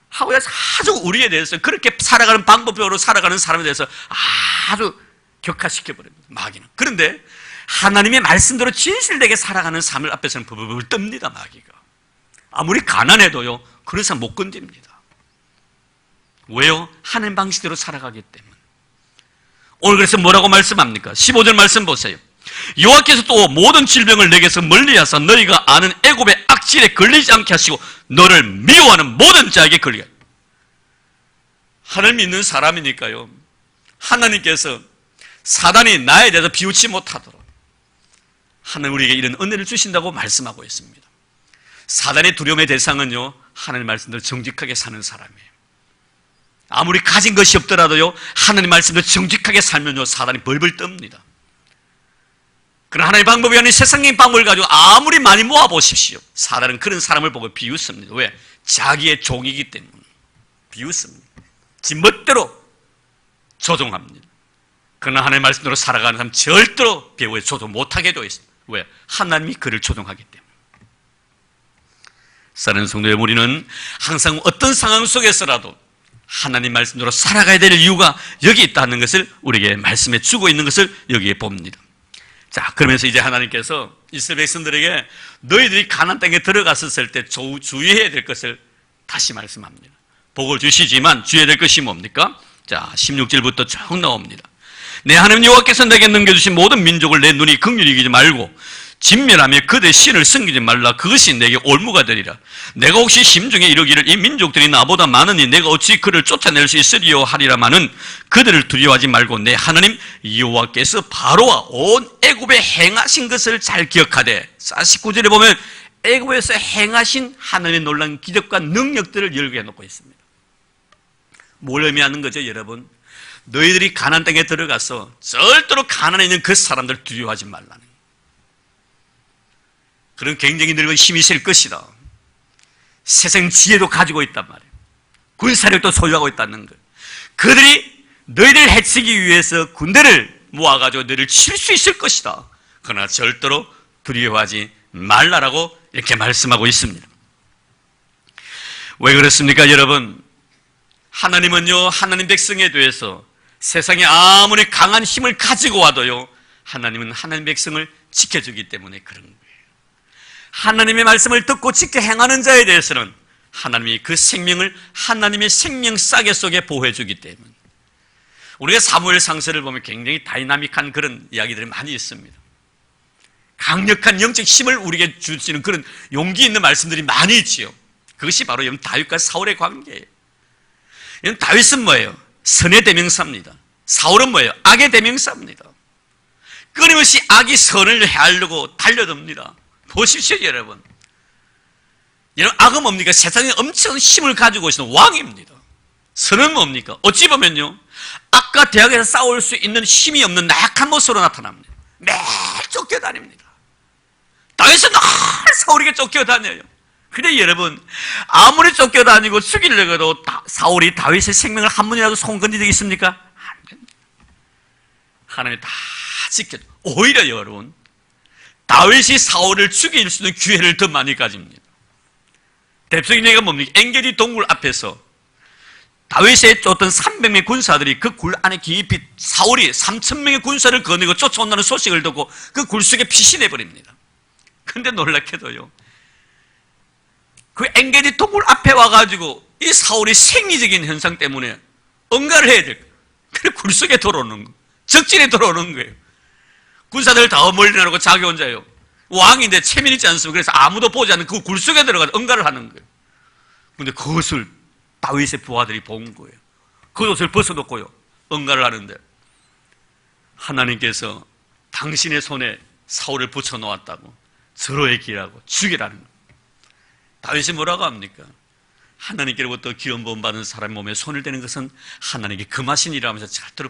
하고 아주 우리에 대해서 그렇게 살아가는 방법으로 살아가는 사람에 대해서 아주 격화시켜버립니다. 마귀는. 그런데 하나님의 말씀대로 진실되게 살아가는 삶을 앞에서는 버벅 뜹니다. 마귀가. 아무리 가난해도요 그런 사람 못 건집니다. 왜요? 하나님 방식대로 살아가기 때문에. 오늘 그래서 뭐라고 말씀합니까? 15절 말씀 보세요. 여호와께서 또 모든 질병을 내게서 멀리하사 너희가 아는 애굽의 악질에 걸리지 않게 하시고 너를 미워하는 모든 자에게 걸리게 하시고. 하나님 믿는 사람이니까요 하나님께서 사단이 나에 대해서 비웃지 못하도록 하나님 우리에게 이런 은혜를 주신다고 말씀하고 있습니다. 사단의 두려움의 대상은요 하나님 말씀대로 정직하게 사는 사람이에요. 아무리 가진 것이 없더라도요 하나님 말씀대로 정직하게 살면요 사단이 벌벌 떱니다. 그러나 하나님의 방법이 아닌 세상적인 방법을 가지고 아무리 많이 모아보십시오. 사단은 그런 사람을 보고 비웃습니다. 왜? 자기의 종이기 때문에 비웃습니다. 지 멋대로 조종합니다. 그러나 하나님의 말씀대로 살아가는 사람 절대로 배우에 조종 못하게 되어 있습니다. 왜? 하나님이 그를 조종하기 때문에. 사랑하는 성도의 우리는 항상 어떤 상황 속에서라도 하나님 말씀대로 살아가야 될 이유가 여기 있다는 것을 우리에게 말씀해 주고 있는 것을 여기에 봅니다. 자, 그러면서 이제 하나님께서 이스라엘 백성들에게 너희들이 가나안 땅에 들어갔을 때 주의해야 될 것을 다시 말씀합니다. 복을 주시지만 주의해야 될 것이 뭡니까? 자, 16절부터 쭉 나옵니다. 내 하나님 여호와께서 내게 넘겨주신 모든 민족을 내 눈이 긍휼히 여기지 말고 진멸하며 그들의 신을 섬기지 말라. 그것이 내게 올무가 되리라. 내가 혹시 심중에 이르기를 이 민족들이 나보다 많으니 내가 어찌 그를 쫓아낼 수 있으리요 하리라마는 그들을 두려워하지 말고 내 하나님 여호와께서 바로와 온 애굽에 행하신 것을 잘 기억하되 49절에 보면 애굽에서 행하신 하나님의 놀라운 기적과 능력들을 열거해 놓고 있습니다. 뭘 의미하는 거죠 여러분? 너희들이 가나안 땅에 들어가서 절대로 가나안에 있는 그 사람들 두려워하지 말라는 거예요. 그런 굉장히 늙은 힘이 있을 것이다. 세상 지혜도 가지고 있단 말이에요. 군사력도 소유하고 있다는 거예요. 그들이 너희를 해치기 위해서 군대를 모아가지고 너희를 칠 수 있을 것이다. 그러나 절대로 두려워하지 말라라고 이렇게 말씀하고 있습니다. 왜 그렇습니까, 여러분? 하나님은요, 하나님 백성에 대해서 세상에 아무리 강한 힘을 가지고 와도요, 하나님은 하나님 백성을 지켜주기 때문에 그런 거예요. 하나님의 말씀을 듣고 지켜 행하는 자에 대해서는 하나님이 그 생명을 하나님의 생명 싸개 속에 보호해주기 때문에. 우리가 사무엘 상서를 보면 굉장히 다이나믹한 그런 이야기들이 많이 있습니다. 강력한 영적 힘을 우리에게 주시는 그런 용기 있는 말씀들이 많이 있지요. 그것이 바로 여러분 다윗과 사울의 관계예요. 여러분 다윗은 뭐예요? 선의 대명사입니다. 사울은 뭐예요? 악의 대명사입니다. 끊임없이 악이 선을 헤아려고 달려듭니다. 보십시오, 여러분. 여러분, 악은 뭡니까? 세상에 엄청난 힘을 가지고 있는 왕입니다. 선은 뭡니까? 어찌 보면요, 악과 대악에서 싸울 수 있는 힘이 없는 나약한 모습으로 나타납니다. 매일 쫓겨다닙니다. 다윗은 늘 사울에게 쫓겨다녀요. 근데 여러분, 아무리 쫓겨다니고 죽이려고 해도 사울이 다윗의 생명을 한 번이라도 손 건진 적이 있습니까? 안 됩니다. 하나님이 다 지켜줘. 오히려 여러분, 다윗이 사울을 죽일 수 있는 기회를 더 많이 가집니다. 대표적인 얘기가 뭡니까? 엔게디 동굴 앞에서 다윗의 쫓던 300명의 군사들이 그 굴 안에 깊이 사울이 3,000명의 군사를 거느리고 쫓아온다는 소식을 듣고 그 굴 속에 피신해버립니다. 근데 놀랍게도요, 그 엔게디 동굴 앞에 와가지고 이 사울이 생리적인 현상 때문에 응가를 해야 될 거예요. 그래 굴 속에 들어오는 거예요. 적진에 들어오는 거예요. 군사들 다 멀리 나르고 자기 혼자요. 왕인데 체면 있지 않습니까? 그래서 아무도 보지 않는 그 굴 속에 들어가서 응가를 하는 거예요. 근데 그것을 다윗의 부하들이 본 거예요. 그 옷을 벗어놓고요, 응가를 하는데 하나님께서 당신의 손에 사울을 붙여놓았다고 서로의 길하고 죽이라는 거예요. 다윗이 뭐라고 합니까? 하나님께로부터 기름 부음 받은 사람의 몸에 손을 대는 것은 하나님께 금하신 일이라 하면서 절대로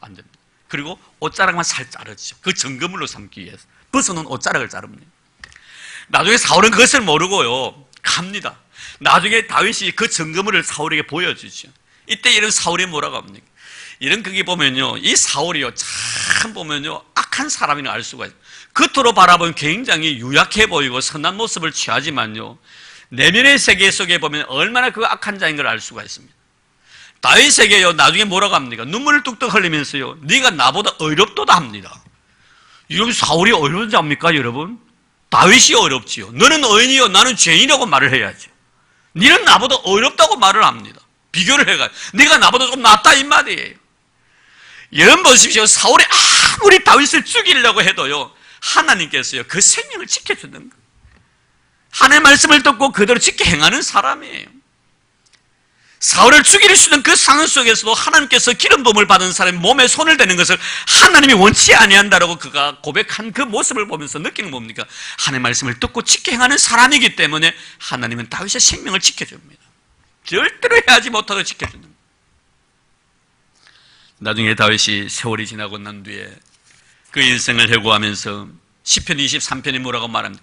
안 됩니다. 그리고 옷자락만 살 자르죠. 그 증거물로 삼기 위해서 벗어놓은 옷자락을 자릅니다. 나중에 사울은 그것을 모르고요, 갑니다. 나중에 다윗이 그 증거물을 사울에게 보여주죠. 이때 이런 사울이 뭐라고 합니까? 이런 그게 보면요, 이 사울이요, 참 보면요, 악한 사람이라 알 수가 있어요. 겉으로 바라보면 굉장히 유약해 보이고 선한 모습을 취하지만요, 내면의 세계 속에 보면 얼마나 그 악한 자인 걸 알 수가 있습니다. 다윗에게요, 나중에 뭐라고 합니까? 눈물을 뚝뚝 흘리면서요, 네가 나보다 어렵도다 합니다. 이러면 사울이 어려운 자입니까, 여러분? 다윗이 어렵지요. 너는 의인이요, 나는 죄인이라고 말을 해야죠. 너는 나보다 어렵다고 말을 합니다. 비교를 해가지고 네가 나보다 좀 낫다 이 말이에요. 여러분 보십시오. 사울이 아무리 다윗을 죽이려고 해도요, 하나님께서요 그 생명을 지켜주는 거예요. 하나님의 말씀을 듣고 그대로 지켜 행하는 사람이에요. 사울을 죽일 수 있는 그 상황 속에서도 하나님께서 기름 부음을 받은 사람의 몸에 손을 대는 것을 하나님이 원치 아니한다라고 그가 고백한 그 모습을 보면서 느끼는 뭡니까? 하나님의 말씀을 듣고 지켜 행하는 사람이기 때문에 하나님은 다윗의 생명을 지켜줍니다. 절대로 해하지 못하고 지켜주는 거예요. 나중에 다윗이 세월이 지나고 난 뒤에 그 인생을 회고하면서 시편 23편이 뭐라고 말합니다.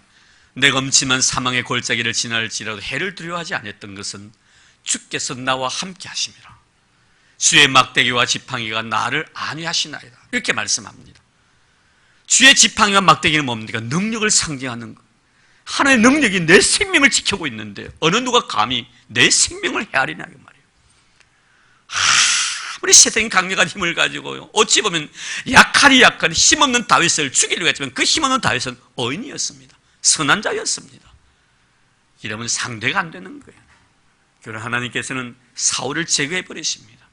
내가 음침한 사망의 골짜기를 지날지라도 해를 두려워하지 않았던 것은 주께서 나와 함께 하심이라. 주의 막대기와 지팡이가 나를 안위하시나이다. 이렇게 말씀합니다. 주의 지팡이와 막대기는 뭡니까? 능력을 상징하는 것. 하나의 능력이 내 생명을 지키고 있는데 어느 누가 감히 내 생명을 헤아리냐 그 말이에요. 아무리 세상이 강력한 힘을 가지고요, 어찌 보면 약하니 힘없는 다윗을 죽이려고 했지만 그 힘없는 다윗은 의인이었습니다. 선한 자였습니다. 이러면 상대가 안 되는 거예요. 그러나 하나님께서는 사울을 제거해 버리십니다.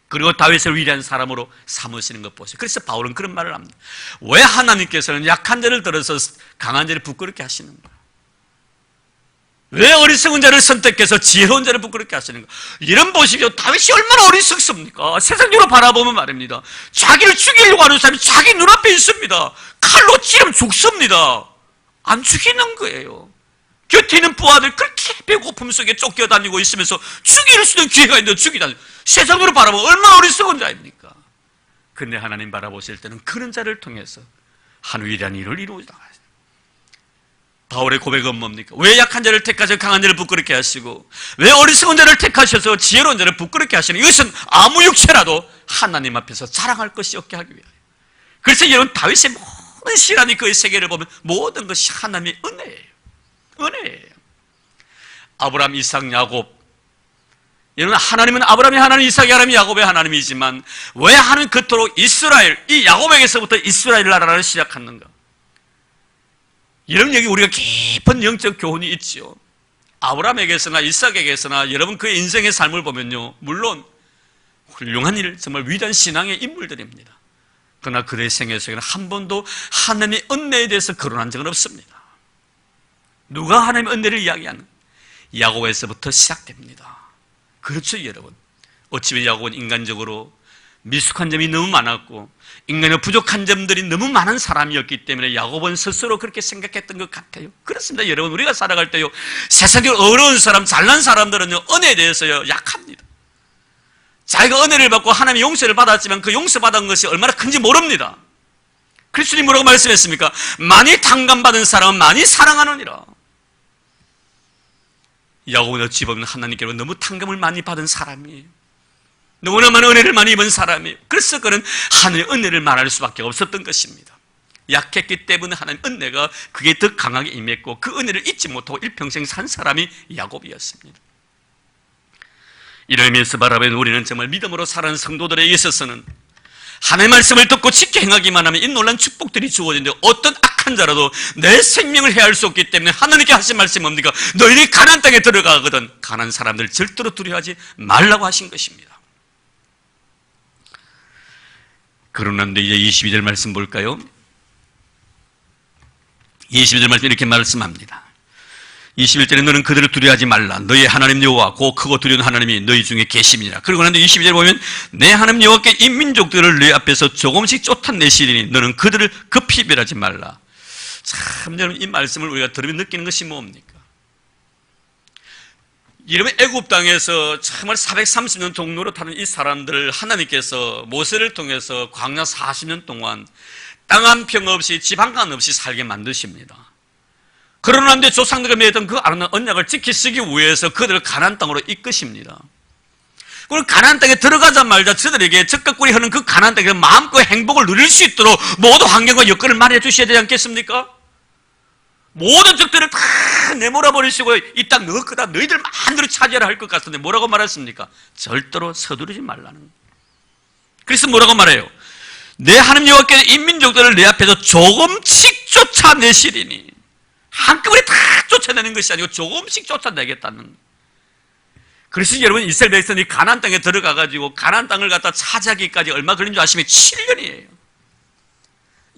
그리고 다윗을 위대한 사람으로 삼으시는 것 보세요. 그래서 바울은 그런 말을 합니다. 왜 하나님께서는 약한 자를 들어서 강한 자를 부끄럽게 하시는 거예요? 왜 어리석은 자를 선택해서 지혜로운 자를 부끄럽게 하시는 거예요? 이런 보십시오. 다윗이 얼마나 어리석습니까? 세상적으로 바라보면 말입니다. 자기를 죽이려고 하는 사람이 자기 눈앞에 있습니다. 칼로 찌르면 죽습니다. 안 죽이는 거예요. 곁에 있는 부하들 그렇게 배고픔 속에 쫓겨다니고 있으면서 죽일 수 있는 기회가 있는데 죽이다. 세상으로 바라보면 얼마나 어리석은 자입니까? 근데 하나님 바라보실 때는 그런 자를 통해서 한 위대한 일을 이루어다. 바울의 고백은 뭡니까? 왜 약한 자를 택하셔서 강한 자를 부끄럽게 하시고 왜 어리석은 자를 택하셔서 지혜로운 자를 부끄럽게 하시는, 이것은 아무 육체라도 하나님 앞에서 자랑할 것이 없게 하기 위하여. 그래서 여러분, 다윗의 모든 시라니 그의 세계를 보면 모든 것이 하나님의 은혜예요. 은혜예요. 아브라함, 이삭, 야곱. 여러분, 하나님은 아브라함의 하나님, 이삭의 하나님, 야곱의 하나님이지만 왜 하나님 그토록 이스라엘, 이 야곱에게서부터 이스라엘 나라를 시작하는가? 여러분, 여기 우리가 깊은 영적 교훈이 있죠. 아브라함에게서나 이삭에게서나 여러분 그의 인생의 삶을 보면요, 물론 훌륭한 일, 정말 위대한 신앙의 인물들입니다. 그러나 그들의 생애 속에는 한 번도 하나님의 은혜에 대해서 거론한 적은 없습니다. 누가 하나님의 은혜를 이야기하는? 야곱에서부터 시작됩니다. 그렇죠, 여러분. 어찌면 야곱은 인간적으로 미숙한 점이 너무 많았고 인간의 부족한 점들이 너무 많은 사람이었기 때문에 야곱은 스스로 그렇게 생각했던 것 같아요. 그렇습니다, 여러분. 우리가 살아갈 때요, 세상적으로 어려운 사람, 잘난 사람들은요, 은혜에 대해서요, 약합니다. 자기가 은혜를 받고 하나님의 용서를 받았지만 그 용서받은 것이 얼마나 큰지 모릅니다. 그리스도님 뭐라고 말씀했습니까? 많이 탕감받은 사람은 많이 사랑하느니라. 야곱은 어찌 보면 하나님께로 너무 탕감을 많이 받은 사람이에요. 너무나 많은 은혜를 많이 입은 사람이에요. 그래서 그는 하나님의 은혜를 말할 수밖에 없었던 것입니다. 약했기 때문에 하나님의 은혜가 그게 더 강하게 임했고 그 은혜를 잊지 못하고 일평생 산 사람이 야곱이었습니다. 이런 의미에서 바라보면 우리는 정말 믿음으로 살아가는 성도들에게 있어서는 하나님의 말씀을 듣고 지켜 행하기만 하면 이 놀라운 축복들이 주어지는데, 어떤 악한 자라도 내 생명을 해할 수 없기 때문에 하나님께 하신 말씀이 뭡니까? 너희들이 가나안 땅에 들어가거든 가나안 사람들 절대로 두려워하지 말라고 하신 것입니다. 그러는데 이제 22절 말씀 볼까요? 22절 말씀 이렇게 말씀합니다. 21절에 너는 그들을 두려워하지 말라. 너희 하나님 여호와 곧 크고 두려운 하나님이 너희 중에 계심이니라. 그리고 난 22절에 보면 내 하나님 여호와께 이 민족들을 내 앞에서 조금씩 쫓아내시리니 너는 그들을 급히 멸하지 말라. 참, 여러분, 이 말씀을 우리가 들으면 느끼는 것이 뭡니까? 이러면 애굽 땅에서 정말 430년 동로로 타는 이 사람들을 하나님께서 모세를 통해서 광야 40년 동안 땅 한 평 없이 집 한 칸 없이 살게 만드십니다. 그러는데 조상들과 맺었던 그 아름다운 언약을 지키시기 위해서 그들을 가나안 땅으로 이끄십니다. 그럼 가나안 땅에 들어가자마자 저들에게 적극구리 하는 그 가나안 땅에서 마음껏 행복을 누릴 수 있도록 모든 환경과 여건을 마련해 주셔야 되지 않겠습니까? 모든 적들을 다 내몰아 버리시고 이 땅 너 거다, 너희들 마음대로 차지하라 할 것 같은데 뭐라고 말했습니까? 절대로 서두르지 말라는. 그래서 뭐라고 말해요? 내 하나님 여호와께서 이 민족들을 내 앞에서 조금씩 쫓아내시리니, 한꺼번에 다 쫓아내는 것이 아니고 조금씩 쫓아내겠다는. 그래서 여러분, 이스라엘 백성이 가나안 땅에 들어가가지고 가나안 땅을 갖다 차지하기까지 얼마 걸린 줄 아시면 7년이에요.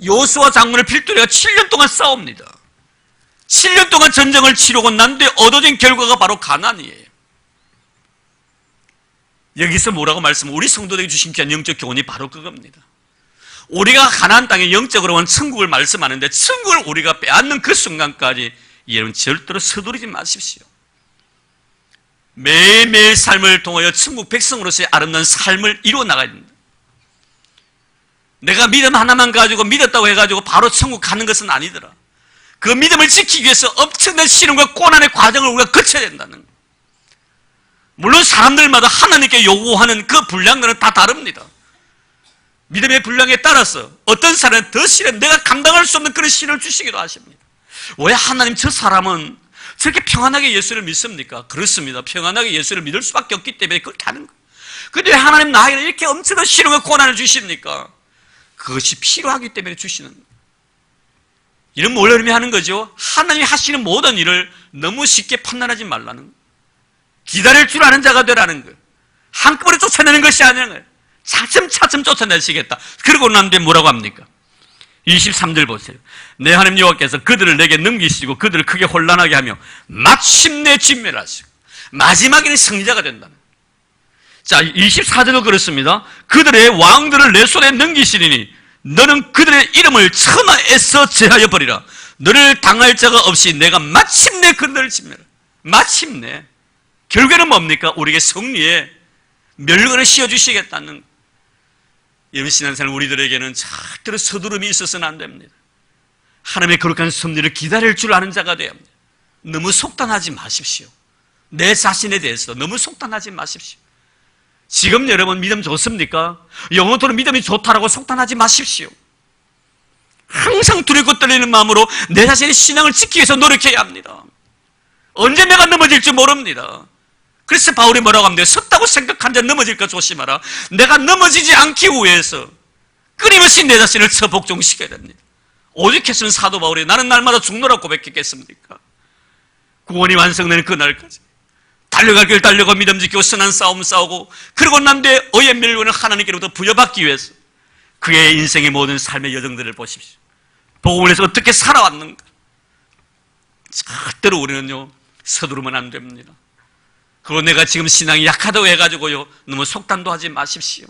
여호수아 장군을 필두로 해서 7년 동안 싸웁니다. 7년 동안 전쟁을 치르고 난 뒤에 얻어진 결과가 바로 가나안이에요. 여기서 뭐라고 말씀을, 우리 성도들에게 주신 귀한 영적 교훈이 바로 그겁니다. 우리가 가나안 땅에 영적으로는 천국을 말씀하는데 천국을 우리가 빼앗는 그 순간까지 여러분 절대로 서두르지 마십시오. 매일매일 삶을 통하여 천국 백성으로서의 아름다운 삶을 이루어 나가야 됩니다. 내가 믿음 하나만 가지고 믿었다고 해가지고 바로 천국 가는 것은 아니더라. 그 믿음을 지키기 위해서 엄청난 시련과 고난의 과정을 우리가 거쳐야 된다는 거예요. 물론 사람들마다 하나님께 요구하는 그 분량들은 다 다릅니다. 믿음의 분량에 따라서 어떤 사람은 더 시련, 내가 감당할 수 없는 그런 시련을 주시기도 하십니다. 왜 하나님 저 사람은 저렇게 평안하게 예수를 믿습니까? 그렇습니다. 평안하게 예수를 믿을 수밖에 없기 때문에 그렇게 하는 거예요. 그런데 왜 하나님 나에게 이렇게 엄청난 시련과 고난을 주십니까? 그것이 필요하기 때문에 주시는 거예요. 이런 뭘 의미하는 거죠? 하나님이 하시는 모든 일을 너무 쉽게 판단하지 말라는 거예요. 기다릴 줄 아는 자가 되라는 거예요. 한꺼번에 쫓아내는 것이 아니라는 거예요. 차츰차츰 쫓아내시겠다. 그러고 난 뒤에 뭐라고 합니까? 23절 보세요. 내 하나님 여호와께서 그들을 내게 넘기시고 그들을 크게 혼란하게 하며 마침내 진멸하시고 마지막에는 승리자가 된다는. 자, 24절도 그렇습니다. 그들의 왕들을 내 손에 넘기시리니 너는 그들의 이름을 천하에서 제하여 버리라. 너를 당할 자가 없이 내가 마침내 그 너를 진멸하라. 마침내. 결국에는 뭡니까? 우리에게 승리의 멸관을 씌워주시겠다는. 여러분, 신앙생활 우리들에게는 절대로 서두름이 있어서는 안 됩니다. 하나님의 거룩한 섭리를 기다릴 줄 아는 자가 되어야 합니다. 너무 속단하지 마십시오. 내 자신에 대해서 너무 속단하지 마십시오. 지금 여러분 믿음 좋습니까? 영원토록 믿음이 좋다라고 속단하지 마십시오. 항상 두렵고 떨리는 마음으로 내 자신의 신앙을 지키기 위해서 노력해야 합니다. 언제 내가 넘어질지 모릅니다. 그래서 바울이 뭐라고 합니까? 섰다고 생각한 자 넘어질까 조심하라. 내가 넘어지지 않기 위해서 끊임없이 내 자신을 처복종시켜야 됩니다. 오직 했으면 사도 바울이 나는 날마다 죽노라 고백했겠습니까? 구원이 완성되는 그날까지 달려갈 길 달려고 믿음 지키고 선한 싸움 싸우고, 그러고 난 뒤에 의의 멸관을 하나님께로부터 부여받기 위해서 그의 인생의 모든 삶의 여정들을 보십시오. 복음을 위해서 어떻게 살아왔는가. 절대로 우리는요 서두르면 안 됩니다. 그리고 내가 지금 신앙이 약하다고 해가지고요 너무 속단도 하지 마십시오.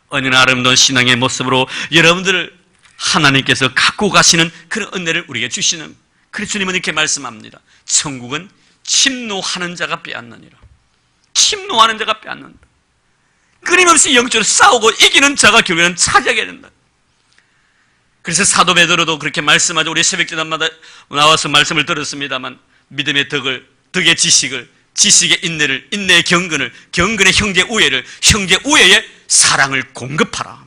언제나 아름다운 신앙의 모습으로 여러분들을 하나님께서 갖고 가시는 그런 은혜를 우리에게 주시는, 그래서 주님은 이렇게 말씀합니다. 천국은 침노하는 자가 빼앗느니라. 침노하는 자가 빼앗는다. 끊임없이 영적으로 싸우고 이기는 자가 결국에는 차지하게 된다. 그래서 사도 베드로도 그렇게 말씀하죠. 우리 새벽기도마다 나와서 말씀을 들었습니다만, 믿음의 덕의 지식을, 지식의 인내를, 인내의 경건을, 경건의 형제 우애를, 형제 우애의 사랑을 공급하라.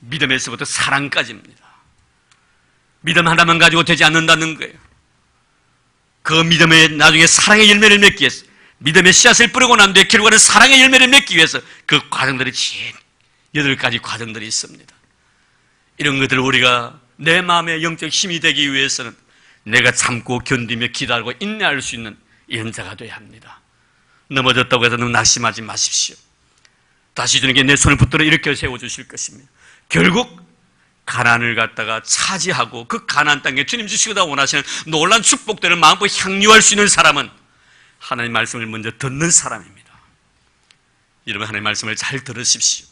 믿음에서부터 사랑까지입니다. 믿음 하나만 가지고 되지 않는다는 거예요. 그 믿음에 나중에 사랑의 열매를 맺기 위해서, 믿음의 씨앗을 뿌리고 난 뒤에 결국에는 사랑의 열매를 맺기 위해서 그 과정들이 8가지 과정들이 있습니다. 이런 것들을 우리가 내 마음의 영적 힘이 되기 위해서는 내가 참고 견디며 기다리고 인내할 수 있는 이런 자가 되어야 합니다. 넘어졌다고 해서 너무 낙심하지 마십시오. 다시 주님께 내 손을 붙들어 일으켜 세워주실 것입니다. 결국 가나안을 갖다가 차지하고 그 가나안 땅에 주님 주시고자 원하시는 놀라운 축복들을 마음껏 향유할 수 있는 사람은 하나님의 말씀을 먼저 듣는 사람입니다. 여러분, 하나님의 말씀을 잘 들으십시오.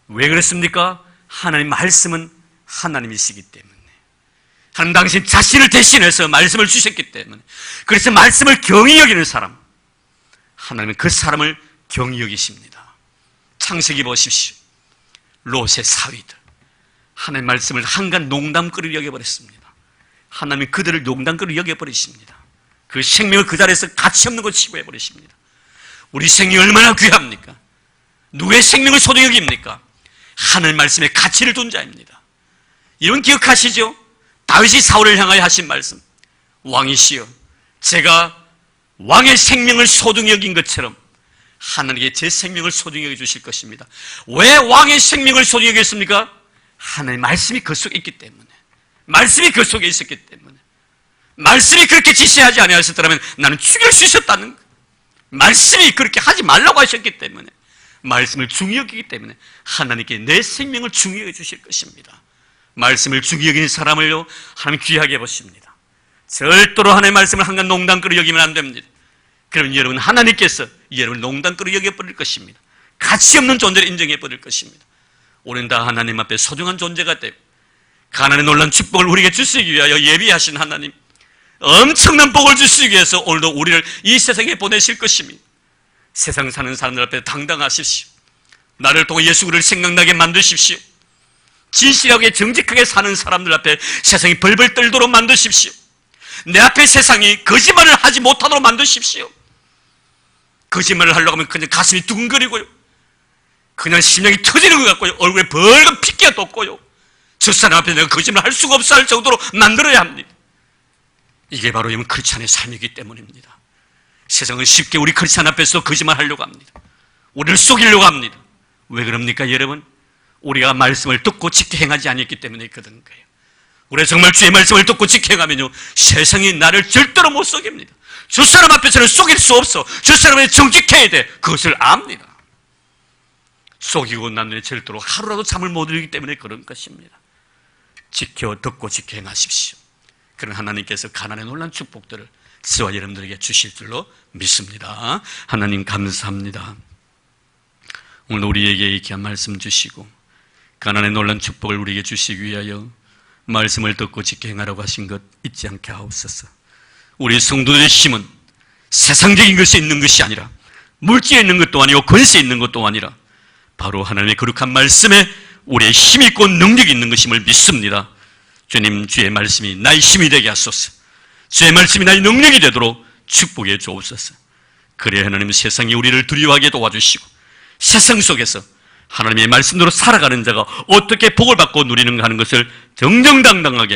왜 그렇습니까? 하나님의 말씀은 하나님이시기 때문에, 하나님 당신 자신을 대신해서 말씀을 주셨기 때문에, 그래서 말씀을 경히 여기는 사람, 하나님은 그 사람을 경히 여기십니다. 창세기 보십시오. 롯의 사위들, 하나님의 말씀을 한간 농담거리로 여겨버렸습니다. 하나님이 그들을 농담거리로 여겨버리십니다. 그 생명을 그 자리에서 가치 없는 것 치부해버리십니다. 우리 생명이 얼마나 귀합니까? 누구의 생명을 소중히 여깁니까? 하나님 말씀에 가치를 둔 자입니다. 이런 기억하시죠? 다윗이 사울을 향하여 하신 말씀, 왕이시여 제가 왕의 생명을 소중히 여긴 것처럼 하나님께 제 생명을 소중히 여겨주실 것입니다. 왜 왕의 생명을 소중히 여겼습니까? 하나님의 말씀이 그 속에 있기 때문에, 말씀이 그 속에 있었기 때문에, 말씀이 그렇게 지시하지 아니하셨더라면 나는 죽일 수 있었다는 것. 말씀이 그렇게 하지 말라고 하셨기 때문에, 말씀을 중히 여기기 때문에 하나님께 내 생명을 중히 여겨 주실 것입니다. 말씀을 중히 여기는 사람을요 하나님 귀하게 보십니다. 절대로 하나님의 말씀을 한간 농담거리 여기면 안 됩니다. 그러면 여러분 하나님께서 여러분을 농담거리 여겨버릴 것입니다. 가치 없는 존재를 인정해버릴 것입니다. 우리는 다 하나님 앞에 소중한 존재가 되고 가나안의 놀라운 축복을 우리에게 주시기 위하여 예비하신 하나님, 엄청난 복을 주시기 위해서 오늘도 우리를 이 세상에 보내실 것입니다. 세상 사는 사람들 앞에 당당하십시오. 나를 통해 예수 그리스도를 생각나게 만드십시오. 진실하게 정직하게 사는 사람들 앞에 세상이 벌벌 떨도록 만드십시오. 내 앞에 세상이 거짓말을 하지 못하도록 만드십시오. 거짓말을 하려고 하면 그냥 가슴이 두근거리고요, 그냥 심장이 터지는 것 같고요, 얼굴에 벌겋 핏기가 돋고요, 저 사람 앞에 내가 거짓말 할 수가 없어 할 정도로 만들어야 합니다. 이게 바로 여러분 크리스찬의 삶이기 때문입니다. 세상은 쉽게 우리 크리스찬 앞에서 거짓말 하려고 합니다. 우리를 속이려고 합니다. 왜 그럽니까 여러분? 우리가 말씀을 듣고 지켜 행하지 않았기 때문에 그런 거예요. 우리가 정말 주의 말씀을 듣고 지켜 행하면요 세상이 나를 절대로 못 속입니다. 저 사람 앞에서는 속일 수 없어. 저 사람은 정직해야 돼. 그것을 압니다. 속이고 난 뒤에 절대로 하루라도 잠을 못 이루기 때문에 그런 것입니다. 듣고 지켜 행하십시오. 그런 하나님께서 가나안의 놀라운 축복들을 저와 여러분들에게 주실 줄로 믿습니다. 하나님 감사합니다. 오늘 우리에게 이렇게 한 말씀 주시고 가나안의 놀라운 축복을 우리에게 주시기 위하여 말씀을 듣고 지켜 행하라고 하신 것 잊지 않게 하옵소서. 우리 성도들의 힘은 세상적인 것에 있는 것이 아니라, 물질에 있는 것도 아니고 권세에 있는 것도 아니라 바로 하나님의 거룩한 말씀에 우리의 힘이 있고 능력이 있는 것임을 믿습니다. 주님, 주의 말씀이 나의 힘이 되게 하소서. 주의 말씀이 나의 능력이 되도록 축복해 주옵소서. 그래야 하나님 세상이 우리를 두려워하게 도와주시고, 세상 속에서 하나님의 말씀대로 살아가는 자가 어떻게 복을 받고 누리는가 하는 것을 정정당당하게